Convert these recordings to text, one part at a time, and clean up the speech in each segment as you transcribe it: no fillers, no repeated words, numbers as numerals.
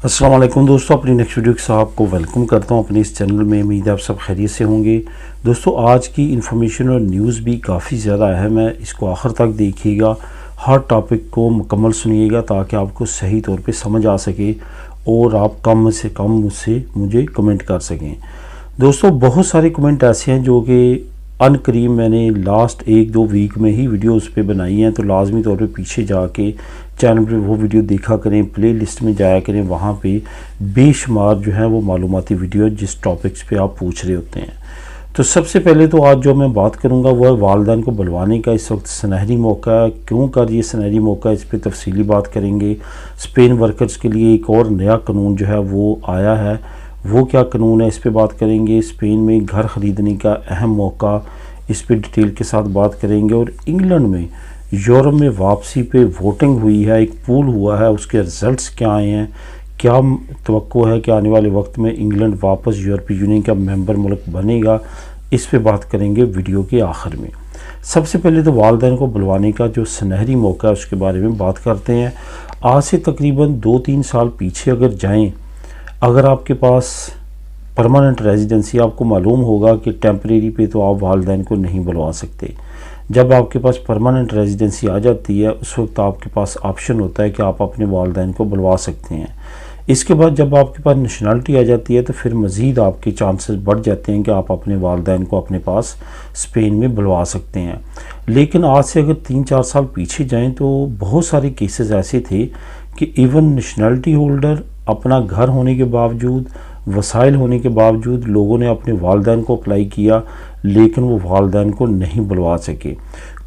अस्सलाम वालेकुम दोस्तों, अपनी नेक्स्ट वीडियो के साथ आपको वेलकम करता हूं अपने इस चैनल में। उम्मीद है आप सब खैरियत से होंगे। दोस्तों, आज की इन्फॉर्मेशन और न्यूज़ भी काफ़ी ज़्यादा अहम है, इसको आखिर तक देखिएगा, हर टॉपिक को मुकम्मल सुनिएगा ताकि आपको सही तौर पे समझ आ सके और आप कम से कम मुझे कमेंट कर सकें। दोस्तों, बहुत सारे कमेंट ऐसे हैं जो कि अनकरीब मैंने लास्ट 1-2 वीक में ही वीडियो उस पर बनाई हैं, तो लाजमी तौर पे पीछे जाके चैनल पे वो वीडियो देखा करें, प्ले लिस्ट में जाया करें। वहाँ पे बेशुमार जो है वो मालूमाती वीडियो जिस टॉपिक्स पे आप पूछ रहे होते हैं। तो सबसे पहले तो आज जो मैं बात करूँगा वो है वालिदैन को बुलवाने का। इस वक्त सुनहरी मौका है, क्यों कर ये सुनहरी मौका, इस पर तफसीली बात करेंगे। स्पेन वर्कर्स के लिए एक और नया कानून जो है वो आया है, वो क्या कानून है इस पे बात करेंगे। स्पेन में घर ख़रीदने का अहम मौका, इस पे डिटेल के साथ बात करेंगे। और इंग्लैंड में यूरोप में वापसी पे वोटिंग हुई है, एक पोल हुआ है, उसके रिज़ल्ट्स क्या आए हैं, क्या तवक्को है कि आने वाले वक्त में इंग्लैंड वापस यूरोपीय यूनियन का मेंबर मुल्क बनेगा, इस पे बात करेंगे वीडियो के आखिर में। सबसे पहले तो वालिदैन को बुलवाने का जो सुनहरी मौका है उसके बारे में बात करते हैं। आज से तकरीबन 2-3 साल पीछे अगर जाएँ, अगर आपके पास परमानेंट रेजिडेंसी, आपको मालूम होगा कि टेम्परेरी पे तो आप वालिदैन को नहीं बुलवा सकते। जब आपके पास परमानेंट रेजिडेंसी आ जाती है उस वक्त आपके पास ऑप्शन होता है कि आप अपने वालिदैन को बुलवा सकते हैं। इसके बाद जब आपके पास नेशनलिटी आ जाती है तो फिर मज़ीद आपके चांसेस बढ़ जाते हैं कि आप अपने वालिदैन को अपने पास स्पेन में बुलवा सकते हैं। लेकिन आज से अगर 3-4 साल पीछे जाएँ तो बहुत सारे केसेस ऐसे थे कि इवन नेशनलिटी होल्डर, अपना घर होने के बावजूद, वसाइल होने के बावजूद लोगों ने अपने वालिदैन को अप्लाई किया, लेकिन वो वालिदैन को नहीं बुलवा सके।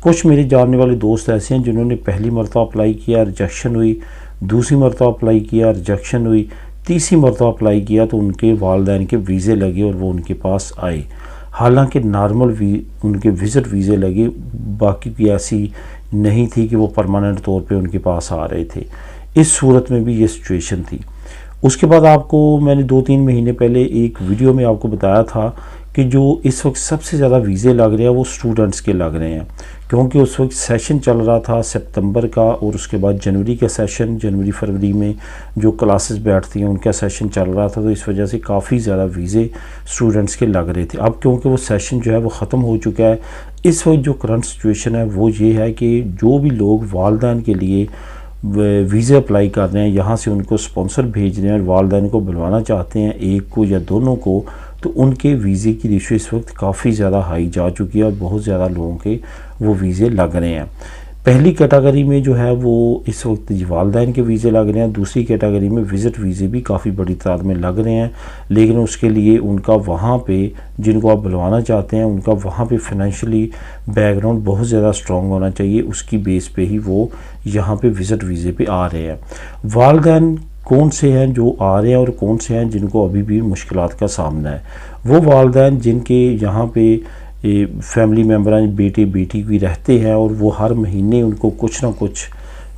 कुछ मेरे जानने वाले दोस्त ऐसे हैं जिन्होंने पहली मरतबा अप्लाई किया, रिजेक्शन हुई, दूसरी मरतबा अप्लाई किया, रिजेक्शन हुई, तीसरी मरतबा अप्लाई किया तो उनके वालिदैन के वीज़े लगे और वो उनके पास आए। हालांकि नॉर्मल उनके विज़िट वीज़े लगे, बाकी की ऐसी नहीं थी कि वो परमानेंट तौर पे उनके पास आ रहे थे। इस सूरत में भी ये सिचुएशन थी। उसके बाद आपको मैंने 2-3 महीने पहले एक वीडियो में आपको बताया था कि जो इस वक्त सबसे ज़्यादा वीज़े लग रहे हैं वो स्टूडेंट्स के लग रहे हैं, क्योंकि उस वक्त सेशन चल रहा था सितंबर का, और उसके बाद जनवरी का सेशन, जनवरी फरवरी में जो क्लासेस बैठती हैं उनका सेशन चल रहा था, तो इस वजह से काफ़ी ज़्यादा वीज़े स्टूडेंट्स के लग रहे थे। अब क्योंकि वो सेशन जो है वो ख़त्म हो चुका है, इस वक्त जो करंट सिचुएशन है वो ये है कि जो भी लोग वालिदैन के लिए वीज़े अप्लाई कर रहे हैं, यहाँ से उनको स्पॉन्सर भेज रहे हैं और वालिदैन को बुलवाना चाहते हैं, एक को या दोनों को, तो उनके वीज़े की रेशो इस वक्त काफ़ी ज़्यादा हाई जा चुकी है और बहुत ज़्यादा लोगों के वो वीज़े लग रहे हैं। पहली कैटेगरी में जो है वो इस वक्त वालिदैन के वीज़े लग रहे हैं, दूसरी कैटेगरी में विज़िट वीज़े भी काफ़ी बड़ी तादाद में लग रहे हैं, लेकिन उसके लिए उनका वहाँ पे, जिनको आप बुलवाना चाहते हैं, उनका वहाँ पे फाइनेंशियली बैकग्राउंड बहुत ज़्यादा स्ट्रॉन्ग होना चाहिए, उसकी बेस पे ही वो यहाँ पे विज़िट वीज़े पे आ रहे हैं। वालिदैन कौन से हैं जो आ रहे हैं और कौन से हैं जिनको अभी भी मुश्किलात का सामना है? वो वालिदैन जिनके यहाँ पे फैमिली मेम्बरान, बेटे बेटी भी रहते हैं और वो हर महीने उनको कुछ ना कुछ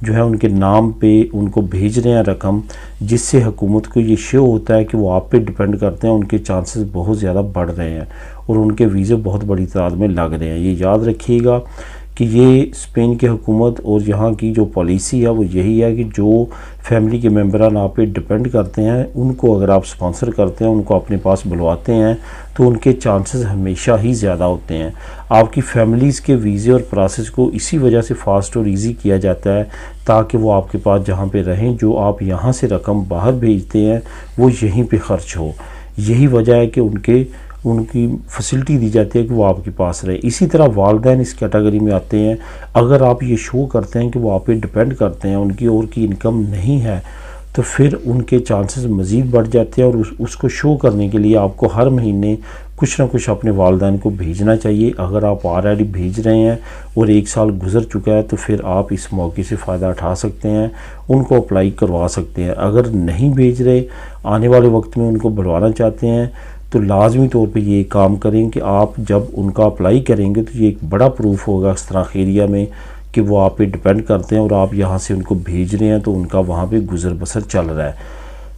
जो है उनके नाम पे उनको भेज रहे हैं रकम, जिससे हुकूमत को ये शो होता है कि वो आप पे डिपेंड करते हैं, उनके चांसेस बहुत ज़्यादा बढ़ रहे हैं और उनके वीज़े बहुत बड़ी तादाद में लग रहे हैं। ये याद रखिएगा कि ये स्पेन की हुकूमत और यहाँ की जो पॉलिसी है वो यही है कि जो फैमिली के मेम्बरान आप पे डिपेंड करते हैं उनको अगर आप स्पॉन्सर करते हैं, उनको अपने पास बुलवाते हैं, तो उनके चांसेस हमेशा ही ज़्यादा होते हैं। आपकी फैमिलीज़ के वीज़े और प्रोसेस को इसी वजह से फ़ास्ट और इजी किया जाता है ताकि वो आपके पास जहाँ पे रहें, जो आप यहाँ से रकम बाहर भेजते हैं वो यहीं पे ख़र्च हो। यही वजह है कि उनकी फैसिलिटी दी जाती है कि वो आपके पास रहे। इसी तरह वालिदैन इस कैटेगरी में आते हैं। अगर आप ये शो करते हैं कि वो आप पे डिपेंड करते हैं, उनकी और की इनकम नहीं है, तो फिर उनके चांसेस मज़ीद बढ़ जाते हैं और उसको शो करने के लिए आपको हर महीने कुछ ना कुछ अपने वालिदैन को भेजना चाहिए। अगर आप ऑलरेडी भेज रहे हैं और 1 साल गुजर चुका है तो फिर आप इस मौके से फ़ायदा उठा सकते हैं, उनको अप्लाई करवा सकते हैं। अगर नहीं भेज रहे, आने वाले वक्त में उनको बुलवाना चाहते हैं, तो लाजमी तौर पे ये काम करें कि आप जब उनका अप्लाई करेंगे तो ये एक बड़ा प्रूफ होगा इस तरह एरिया में कि वो आप पे डिपेंड करते हैं और आप यहाँ से उनको भेज रहे हैं, तो उनका वहाँ पे गुजर बसर चल रहा है।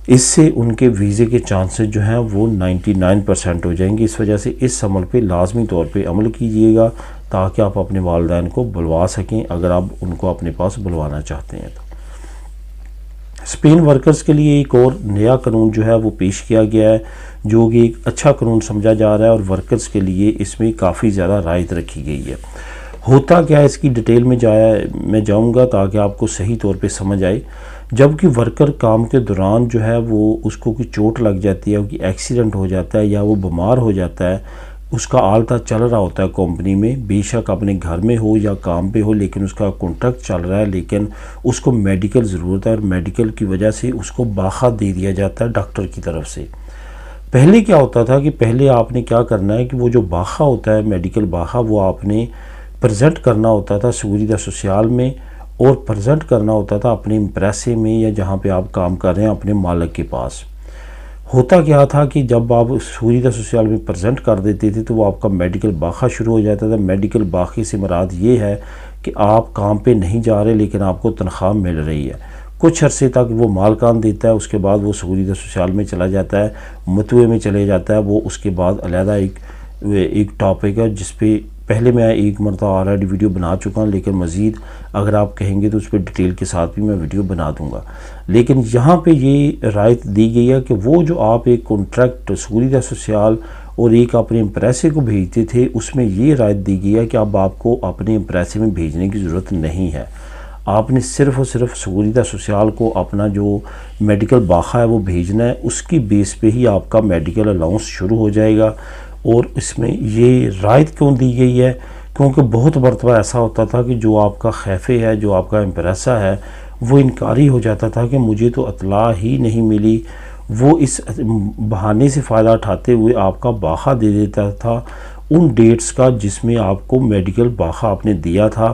इससे उनके वीज़े के चांसेस जो हैं वो 99% हो जाएंगे। इस वजह से इस अमल पे लाजमी तौर पे अमल कीजिएगा ताकि आप अपने वालिदैन को बुलवा सकें, अगर आप उनको अपने पास बुलवाना चाहते हैं तो। स्पेन वर्कर्स के लिए एक और नया कानून जो है वो पेश किया गया है, जो कि एक अच्छा कानून समझा जा रहा है और वर्कर्स के लिए इसमें काफ़ी ज़्यादा राहत रखी गई है। होता क्या है, इसकी डिटेल में मैं जाऊंगा ताकि आपको सही तौर पे समझ आए। जबकि वर्कर काम के दौरान जो है वो उसको कोई चोट लग जाती है, कोई एक्सीडेंट हो जाता है या वो बीमार हो जाता है, उसका आलता चल रहा होता है कंपनी में, बेशक अपने घर में हो या काम पे हो, लेकिन उसका कॉन्ट्रैक्ट चल रहा है, लेकिन उसको मेडिकल ज़रूरत है और मेडिकल की वजह से उसको बाखा दे दिया जाता है डॉक्टर की तरफ से। पहले क्या होता था कि पहले आपने क्या करना है कि वो जो बाखा होता है, मेडिकल बाखा, वो आपने प्रेजेंट करना होता था seguridad social में, और प्रेजेंट करना होता था अपने इम्प्रेसे में या जहाँ पे आप काम कर रहे हैं अपने मालिक के पास। होता क्या था कि जब आप seguridad social में प्रेजेंट कर देते थे तो वो आपका मेडिकल बाखा शुरू हो जाता था। मेडिकल बाखे से मुराद ये है कि आप काम पे नहीं जा रहे लेकिन आपको तनख्वाह मिल रही है। कुछ अरसे तक वो मालकान देता है, उसके बाद वो seguridad social में चला जाता है, मतुए में चले जाता है वो। उसके बाद अलहदा एक टॉपिक है जिस पे पहले मैं एक मरतबा ऑलरेडी वीडियो बना चुका हूँ, लेकिन मज़ीद अगर आप कहेंगे तो उस पर डिटेल के साथ भी मैं वीडियो बना दूंगा। लेकिन यहाँ पे ये रायत दी गई है कि वो जो आप एक कॉन्ट्रैक्ट seguridad social और एक अपने इम्प्रेसे को भेजते थे, उसमें ये रायत दी गई है कि अब आपको अपने इम्प्रेसे में भेजने की ज़रूरत नहीं है। आपने सिर्फ़ और सिर्फ seguridad social को अपना जो मेडिकल बाखा है वो भेजना है, उसकी बेस पे ही आपका मेडिकल अलाउंस शुरू हो जाएगा। और इसमें ये रायत क्यों दी गई है, क्योंकि बहुत मरतबा ऐसा होता था कि जो आपका खैफे है, जो आपका इम्प्रेसा है, वो इनकारी हो जाता था कि मुझे तो इतला ही नहीं मिली। वो इस बहाने से फ़ायदा उठाते हुए आपका बाखा दे देता था उन डेट्स का जिसमें आपको मेडिकल बाखा आपने दिया था।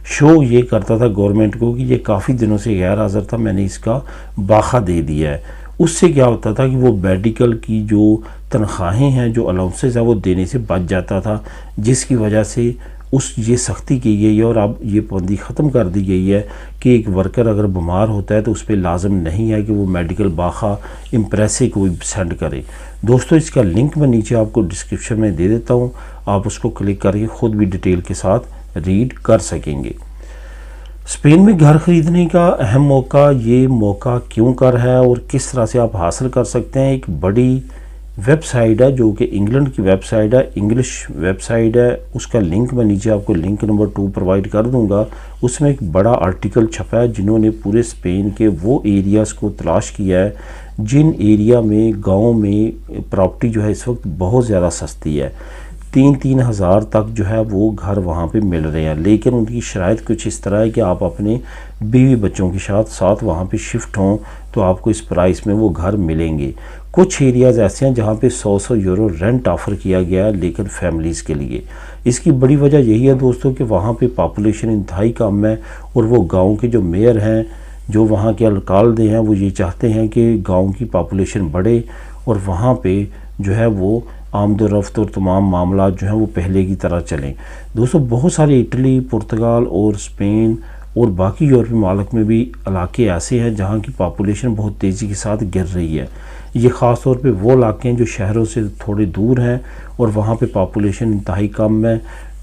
शो ये करता था गवर्नमेंट को कि ये काफ़ी दिनों से गैर हाज़िर था, मैंने इसका बाखा दे दिया है। उससे क्या होता था कि वो मेडिकल की जो तनख्वाहें हैं, जो अलाउंसेस हैं, वो देने से बच जाता था, जिसकी वजह से ये सख्ती की गई है। और अब ये पाबंदी ख़त्म कर दी गई है कि एक वर्कर अगर बीमार होता है तो उस पर लाजम नहीं है कि वो मेडिकल बाखा इम्प्रेसे को सेंड करे। दोस्तों, इसका लिंक मैं नीचे आपको डिस्क्रिप्शन में दे देता हूँ, आप उसको क्लिक करके ख़ुद भी डिटेल के साथ रीड कर सकेंगे। स्पेन में घर ख़रीदने का अहम मौका, ये मौका क्यों कर है और किस तरह से आप हासिल कर सकते हैं। एक बड़ी वेबसाइट है जो कि इंग्लैंड की वेबसाइट है, इंग्लिश वेबसाइट है, उसका लिंक मैं नीचे आपको लिंक नंबर 2 प्रोवाइड कर दूंगा। उसमें एक बड़ा आर्टिकल छपा है जिन्होंने पूरे स्पेन के वो एरियाज़ को तलाश किया है जिन एरिया में गाँव में प्रॉपर्टी जो है इस वक्त बहुत ज़्यादा सस्ती है। 3-3 हज़ार तक जो है वो घर वहाँ पे मिल रहे हैं, लेकिन उनकी शराइत कुछ इस तरह है कि आप अपने बीवी बच्चों के साथ वहाँ पे शिफ्ट हों तो आपको इस प्राइस में वो घर मिलेंगे। कुछ एरियाज़ ऐसे हैं जहाँ पे 100 यूरो रेंट ऑफ़र किया गया है, लेकिन फैमिलीज़ के लिए। इसकी बड़ी वजह यही है दोस्तों कि वहाँ पे पॉपुलेशन इंतहाई कम है और वो गाँव के जो मेयर हैं, जो वहाँ के अलकालदे हैं, वो ये चाहते हैं कि गाँव की पॉपुलेशन बढ़े और वहाँ पे जो है वो आमदोरफ्त और तमाम मामला जो हैं वो पहले की तरह चलें। दोस्तों, बहुत सारे इटली, पुर्तगाल और स्पेन और बाकी यूरोपीय मुल्क में भी इलाके ऐसे हैं जहाँ की पॉपुलेशन बहुत तेज़ी के साथ गिर रही है। ये ख़ास तौर पे वो इलाके हैं जो शहरों से थोड़े दूर हैं और वहाँ पे पॉपुलेशन इंतहाई कम है।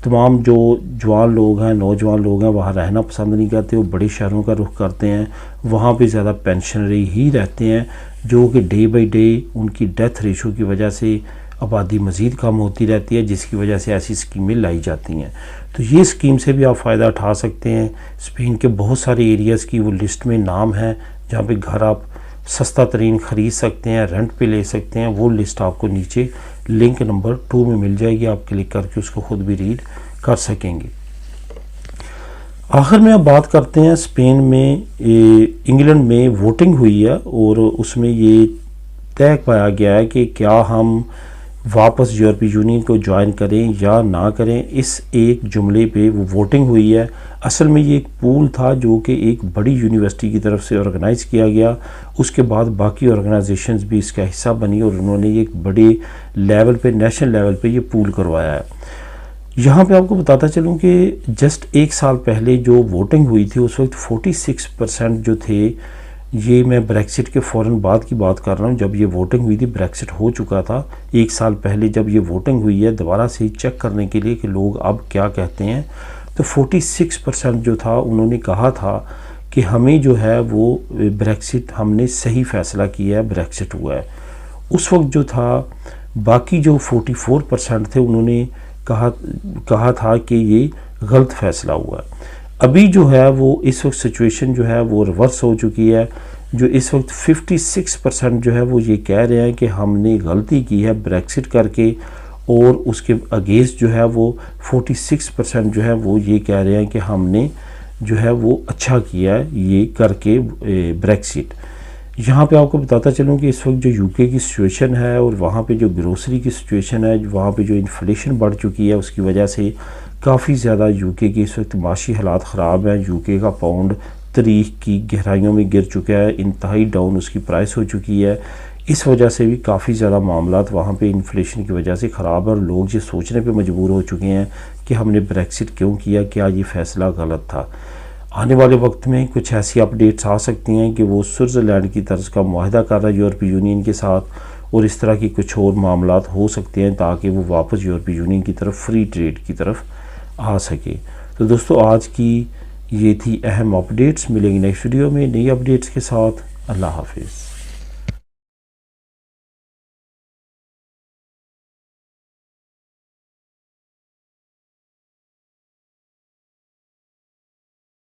तमाम जो जवान लोग हैं, नौजवान लोग हैं, वहाँ रहना पसंद नहीं करते, वो बड़े शहरों का रुख करते हैं। वहाँ पे ज़्यादा पेंशनरी ही रहते हैं जो कि डे बाई डे उनकी डेथ रेशो की वजह से आबादी मज़ीद कम होती रहती है, जिसकी वजह से ऐसी स्कीमें लाई जाती हैं। तो ये स्कीम से भी आप फ़ायदा उठा सकते हैं। स्पेन के बहुत सारे एरियाज़ की वो लिस्ट में नाम है जहाँ पे घर आप सस्ता तरीन ख़रीद सकते हैं, रेंट पे ले सकते हैं। वो लिस्ट आपको नीचे लिंक नंबर 2 में मिल जाएगी, आप क्लिक करके उसको ख़ुद भी रीड कर सकेंगे। आखिर में अब बात करते हैं स्पेन में इंग्लैंड में वोटिंग हुई है और उसमें ये तय पाया गया है कि क्या हम वापस यूरोपीय यूनियन को ज्वाइन करें या ना करें। इस एक जुमले पे वो वोटिंग हुई है। असल में ये एक पूल था जो कि एक बड़ी यूनिवर्सिटी की तरफ से ऑर्गेनाइज़ किया गया, उसके बाद बाकी ऑर्गेनाइजेशंस भी इसका हिस्सा बनी और उन्होंने एक बड़े लेवल पे, नेशनल लेवल पे ये पूल करवाया है। यहाँ पे आपको बताता चलूँ कि जस्ट 1 साल पहले जो वोटिंग हुई थी उस वक्त 46% जो थे, ये मैं ब्रेक्सिट के फ़ौरन बाद की बात कर रहा हूँ, जब ये वोटिंग हुई थी ब्रेक्सिट हो चुका था। 1 साल पहले जब ये वोटिंग हुई है दोबारा से चेक करने के लिए कि लोग अब क्या कहते हैं, तो 46% जो था उन्होंने कहा था कि हमें जो है वो ब्रेक्सिट, हमने सही फ़ैसला किया है, ब्रेक्सिट हुआ है। उस वक्त जो था बाकी जो 44% थे उन्होंने कहा था कि ये गलत फ़ैसला हुआ है। अभी जो है वो इस वक्त सिचुएशन जो है वो रिवर्स हो चुकी है। जो इस वक्त 56% जो है वो ये कह रहे हैं कि हमने गलती की है ब्रेक्सिट करके, और उसके अगेंस्ट जो है वो 46% जो है वो ये कह रहे हैं कि हमने जो है वो अच्छा किया है ये करके ब्रेक्सिट। यहाँ पे आपको बताता चलूँ कि इस वक्त जो यूके की सिचुएशन है और वहाँ पे जो ग्रोसरी की सिचुएशन है, वहाँ पे जो इन्फ्लेशन बढ़ चुकी है, उसकी वजह से काफ़ी ज़्यादा यूके की इस वक्त माशी हालात ख़राब हैं। यूके का पाउंड तारीख की गहराइयों में गिर चुका है, इंतहाई डाउन उसकी प्राइस हो चुकी है। इस वजह से भी काफ़ी ज़्यादा मामलात वहाँ पे इन्फ्लेशन की वजह से ख़राब है, और लोग ये सोचने पे मजबूर हो चुके हैं कि हमने ब्रेक्सिट क्यों किया, क्या ये फ़ैसला गलत था। आने वाले वक्त में कुछ ऐसी अपडेट्स आ सकती हैं कि वो स्विट्ज़रलैंड की तर्ज का मुआहदा कर रहा है यूरोपीय यूनियन के साथ, और इस तरह की कुछ और मामलात हो सकते हैं ताकि वो वापस यूरोपीय यूनियन की तरफ, फ्री ट्रेड की तरफ आ सके। तो दोस्तों आज की ये थी अहम अपडेट्स। मिलेंगे नेक्स्ट वीडियो में नई अपडेट्स के साथ। अल्लाह हाफिज़।